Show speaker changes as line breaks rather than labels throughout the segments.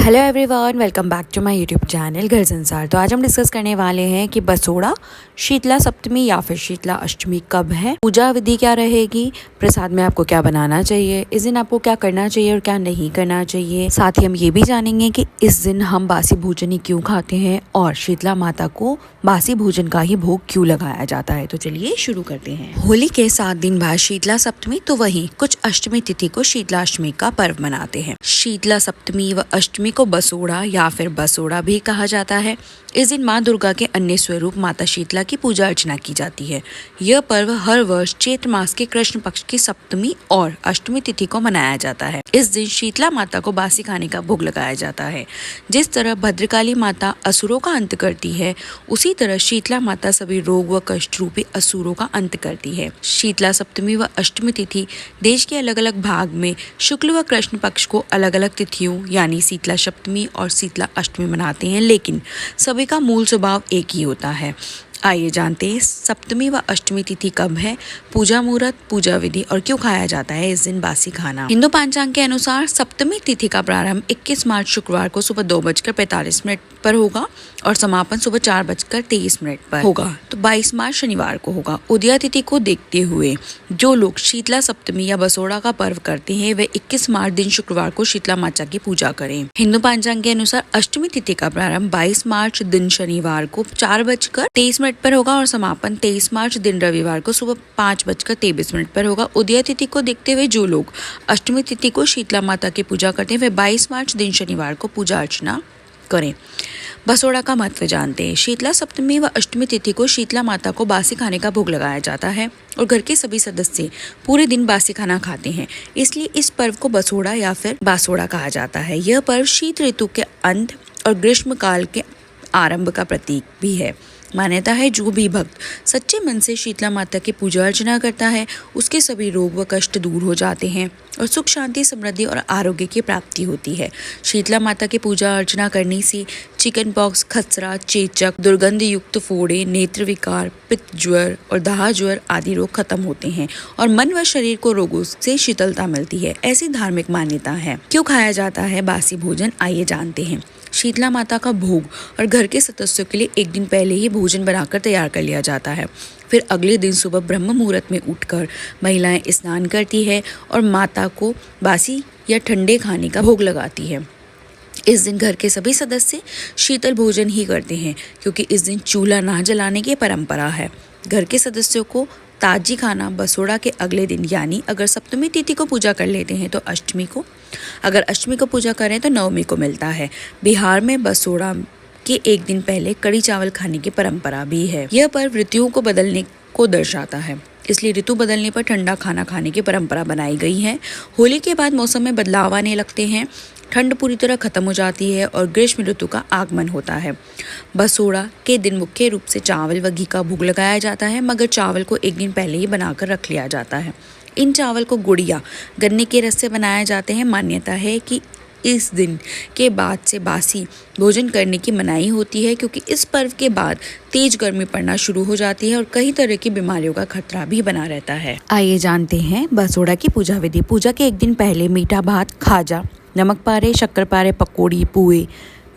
Hello everyone, welcome back to my YouTube channel Ghar Sansar. तो आज हम डिस्कस करने वाले हैं कि बसोड़ा शीतला सप्तमी या फिर शीतला अष्टमी कब है, पूजा विधि क्या रहेगी, प्रसाद में आपको क्या बनाना चाहिए, इस दिन आपको क्या करना चाहिए और क्या नहीं करना चाहिए। साथ ही हम ये भी जानेंगे कि इस दिन हम बासी भोजन ही क्यों खाते हैं और शीतला माता को बासी भोजन का ही भोग क्यों लगाया जाता है। तो चलिए शुरू करते हैं। होली के 7 दिन बाद शीतला सप्तमी, तो वहीं कुछ अष्टमी तिथि को शीतला अष्टमी का पर्व मनाते हैं। शीतला सप्तमी व अष्टमी को बसोड़ा या फिर बसोड़ा भी कहा जाता है। इस दिन माँ दुर्गा के अन्य स्वरूप माता शीतला की पूजा अर्चना की जाती है। यह पर्व हर वर्ष चैत्र मास के कृष्ण पक्ष की सप्तमी और अष्टमी तिथि को मनाया जाता है। इस दिन शीतला माता को बासी खाने का भोग लगाया जाता है। जिस तरह भद्रकाली माता असुरों का अंत करती है, उसी तरह शीतला माता सभी रोग व कष्ट रूपी असुरों का अंत करती है। शीतला सप्तमी व अष्टमी तिथि देश के अलग अलग भाग में शुक्ल व कृष्ण पक्ष को अलग अलग तिथियों यानी शीतला सप्तमी और शीतला अष्टमी मनाते हैं, लेकिन सभी का मूल स्वभाव एक ही होता है। आइए जानते हैं सप्तमी व अष्टमी तिथि कब है, पूजा मुहूर्त, पूजा विधि और क्यों खाया जाता है इस दिन बासी खाना। हिंदू पंचांग के अनुसार सप्तमी तिथि का प्रारंभ 21 मार्च शुक्रवार को सुबह 2:45 पर होगा और समापन सुबह 4:23 पर होगा। तो 22 मार्च शनिवार को होगा। उदया तिथि को देखते हुए जो लोग शीतला सप्तमी या बसोड़ा का पर्व करते हैं वे 21 मार्च दिन शुक्रवार को शीतला माता की पूजा करें। हिंदू पंचांग के अनुसार अष्टमी तिथि का प्रारंभ 22 मार्च दिन शनिवार को 4:23 पर होगा और समापन 23 मार्च दिन रविवार को सुबह 5:23 पर होगा। उदया तिथि को देखते हुए जो लोग अष्टमी तिथि को शीतला माता की पूजा करते हैं वे 22 मार्च दिन शनिवार को पूजा अर्चना करें। बसोड़ा का महत्व जानते हैं। शीतला सप्तमी व अष्टमी तिथि को शीतला माता को बासी खाने का भोग लगाया जाता है और घर के सभी सदस्य पूरे दिन बासी खाना खाते हैं, इसलिए इस पर्व को बसोड़ा या फिर बासोड़ा कहा जाता है। यह पर्व शीत ऋतु के अंत और ग्रीष्म काल के आरंभ का प्रतीक भी है। मान्यता है जो भी भक्त सच्चे मन से शीतला माता की पूजा अर्चना करता है उसके सभी रोग व कष्ट दूर हो जाते हैं और सुख शांति समृद्धि और आरोग्य की प्राप्ति होती है। शीतला माता की पूजा अर्चना करने से चिकन पॉक्स, खसरा, चेचक, दुर्गंध युक्त फोड़े, नेत्र विकार, पित्त ज्वर और दाह ज्वर आदि रोग खत्म होते हैं और मन व शरीर को रोगों से शीतलता मिलती है। ऐसी धार्मिक मान्यता है। क्यों खाया जाता है बासी भोजन, आइए जानते हैं। शीतला माता का भोग और घर के सदस्यों के लिए एक दिन पहले ही भोजन बनाकर तैयार कर लिया जाता है। फिर अगले दिन सुबह ब्रह्म मुहूर्त में उठकर महिलाएं स्नान करती है और माता को बासी या ठंडे खाने का भोग लगाती है। इस दिन घर के सभी सदस्य शीतल भोजन ही करते हैं क्योंकि इस दिन चूल्हा ना जलाने की परंपरा है। घर के सदस्यों को ताजी खाना बसोड़ा के अगले दिन यानी अगर सप्तमी तिथि को पूजा कर लेते हैं तो अष्टमी को, अगर अष्टमी को पूजा करें तो नवमी को मिलता है। बिहार में बसोड़ा के एक दिन पहले कड़ी चावल खाने की परंपरा भी है। यह पर्व ऋतुओं को बदलने को दर्शाता है, इसलिए ऋतु बदलने पर ठंडा खाना खाने की परंपरा बनाई गई है। होली के बाद मौसम में बदलाव आने लगते हैं, ठंड पूरी तरह खत्म हो जाती है और ग्रीष्म ऋतु का आगमन होता है। बसोड़ा के दिन मुख्य रूप से चावल व घी का भोग लगाया जाता है, मगर चावल को एक दिन पहले ही बनाकर रख लिया जाता है। इन चावल को गुड़िया गन्ने के रस से बनाए जाते हैं। मान्यता है कि इस दिन के बाद से बासी भोजन करने की मनाही होती है क्योंकि इस पर्व के बाद तेज गर्मी पड़ना शुरू हो जाती है और कई तरह की बीमारियों का खतरा भी बना रहता है। आइए जानते हैं बसोड़ा की पूजा विधि। पूजा के एक दिन पहले मीठा भात, खाजा, नमक पारे, शक्कर पारे, पकौड़ी, पुए,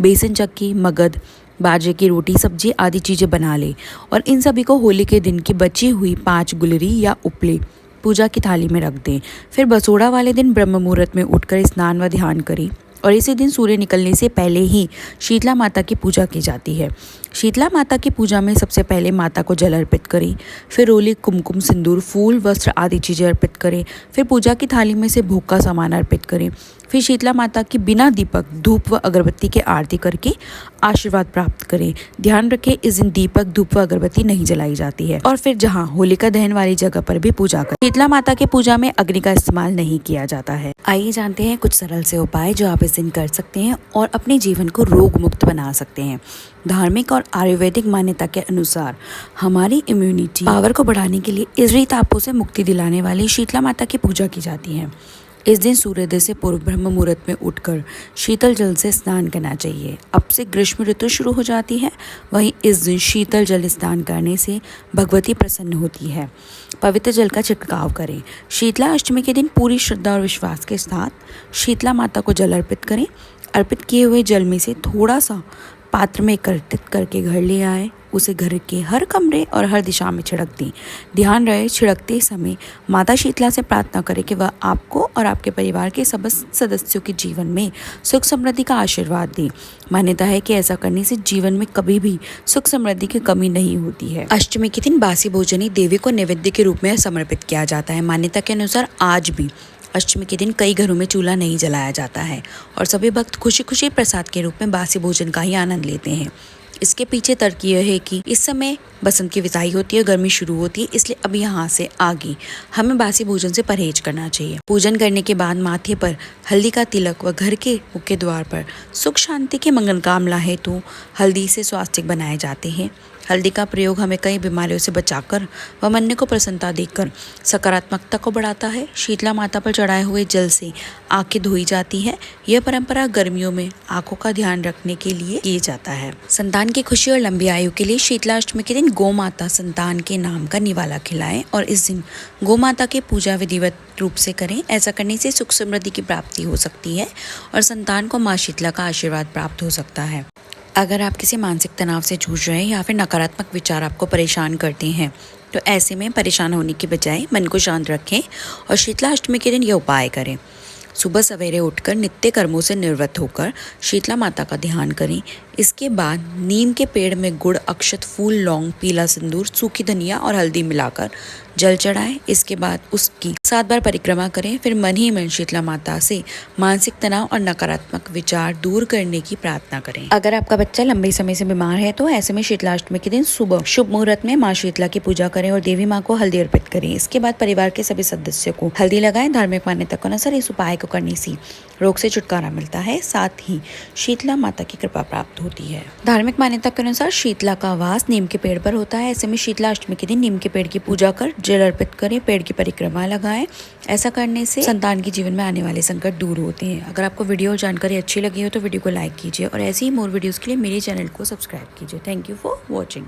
बेसन चक्की, मगध, बाजरे की रोटी, सब्जी आदि चीज़ें बना ले और इन सभी को होली के दिन की बची हुई 5 गुलरी या उपले पूजा की थाली में रख दें। फिर बसोड़ा वाले दिन ब्रह्म मुहूर्त में उठकर स्नान व ध्यान करें और इसी दिन सूर्य निकलने से पहले ही शीतला माता की पूजा की जाती है। शीतला माता की पूजा में सबसे पहले माता को जल अर्पित करें, फिर रोली, कुमकुम, सिंदूर, फूल, वस्त्र आदि चीज़ें अर्पित करें। फिर पूजा की थाली में से भोग का सामान अर्पित करें। फिर शीतला माता की बिना दीपक, धूप व अगरबत्ती के आरती करके आशीर्वाद प्राप्त करें। ध्यान रखें इस दिन दीपक, धूप व अगरबत्ती नहीं जलाई जाती है। और फिर जहाँ होलिका दहन वाली जगह पर भी पूजा करें। शीतला माता की पूजा में अग्नि का इस्तेमाल नहीं किया जाता है। आइए जानते हैं कुछ सरल से उपाय जो आप इस दिन कर सकते हैं और अपने जीवन को रोग मुक्त बना सकते हैं। धार्मिक और आयुर्वेदिक मान्यता के अनुसार हमारी इम्यूनिटी पावर को बढ़ाने के लिए इस तापों से मुक्ति दिलाने वाली शीतला माता की पूजा की जाती है। इस दिन सूर्योदय से पूर्व ब्रह्म मुहूर्त में उठकर शीतल जल से स्नान करना चाहिए। अब से ग्रीष्म ऋतु शुरू हो जाती है, वहीं इस दिन शीतल जल स्नान करने से भगवती प्रसन्न होती है। पवित्र जल का छिड़काव करें। शीतला अष्टमी के दिन पूरी श्रद्धा और विश्वास के साथ शीतला माता को जल अर्पित करें। अर्पित किए हुए जल में से थोड़ा सा पात्र में एकत्रित करके घर ले आए। उसे घर के हर कमरे और हर दिशा में छिड़क दी। ध्यान रहे छिड़कते समय माता शीतला से प्रार्थना करें कि वह आपको और आपके परिवार के समस्त सदस्यों के जीवन में सुख समृद्धि का आशीर्वाद दें। मान्यता है कि ऐसा करने से जीवन में कभी भी सुख समृद्धि की कमी नहीं होती है। अष्टमी के दिन बासी भोजन ही देवी को नैवेद्य के रूप में समर्पित किया जाता है। मान्यता के अनुसार आज भी अष्टमी के दिन कई घरों में चूल्हा नहीं जलाया जाता है और सभी भक्त खुशी खुशी प्रसाद के रूप में बासी भोजन का ही आनंद लेते हैं। इसके पीछे तर्क यह है कि इस समय बसंत की विदाई होती है, गर्मी शुरू होती है, इसलिए अब यहाँ से आगे हमें बासी भोजन से परहेज करना चाहिए। पूजन करने के बाद माथे पर हल्दी का तिलक व घर के मुख्य द्वार पर सुख शांति के मंगल कामना हेतु हल्दी से स्वास्तिक बनाए जाते हैं। हल्दी का प्रयोग हमें कई बीमारियों से बचाकर व मन को प्रसन्नता देकर सकारात्मकता को बढ़ाता है। शीतला माता पर चढ़ाए हुए जल से आंखें धोई जाती है। यह परंपरा गर्मियों में आंखों का ध्यान रखने के लिए किया जाता है। संतान की खुशी और लंबी आयु के लिए शीतला अष्टमी के दिन गौ माता संतान के नाम का निवाला खिलाएं और इस दिन गौ माता की पूजा विधिवत रूप से करें। ऐसा करने से सुख समृद्धि की प्राप्ति हो सकती है और संतान को माँ शीतला का आशीर्वाद प्राप्त हो सकता है। अगर आप किसी मानसिक तनाव से जूझ रहे हैं या फिर नकारात्मक विचार आपको परेशान करते हैं तो ऐसे में परेशान होने के बजाय मन को शांत रखें और शीतला अष्टमी के दिन यह उपाय करें। सुबह सवेरे उठकर नित्य कर्मों से निवृत्त होकर शीतला माता का ध्यान करें। इसके बाद नीम के पेड़ में गुड़, अक्षत, फूल, लौंग, पीला सिंदूर, सूखी धनिया और हल्दी मिलाकर जल चढ़ाएं। इसके बाद उसकी 7 बार परिक्रमा करें। फिर मन ही मन शीतला माता से मानसिक तनाव और नकारात्मक विचार दूर करने की प्रार्थना करें। अगर आपका बच्चा लंबे समय से बीमार है तो ऐसे में शीतला अष्टमी के दिन सुबह शुभ मुहूर्त में माँ शीतला की पूजा करें और देवी माँ को हल्दी अर्पित करें। इसके बाद परिवार के सभी सदस्यों को हल्दी लगाएं। धार्मिक मान्यता के अनुसार इस उपाय को करने से रोग से छुटकारा मिलता है, साथ ही शीतला माता की कृपा प्राप्त होती है। धार्मिक मान्यता के अनुसार शीतला का वास नीम के पेड़ पर होता है। ऐसे में शीतला अष्टमी के दिन नीम के पेड़ की पूजा कर जल अर्पित करें, पेड़ की परिक्रमा लगाएं। ऐसा करने से संतान के जीवन में आने वाले संकट दूर होते हैं। अगर आपको वीडियो जानकारी अच्छी लगी हो तो वीडियो को लाइक कीजिए और ऐसी ही मोर वीडियोस के लिए मेरे चैनल को सब्सक्राइब कीजिए। Thank you for watching.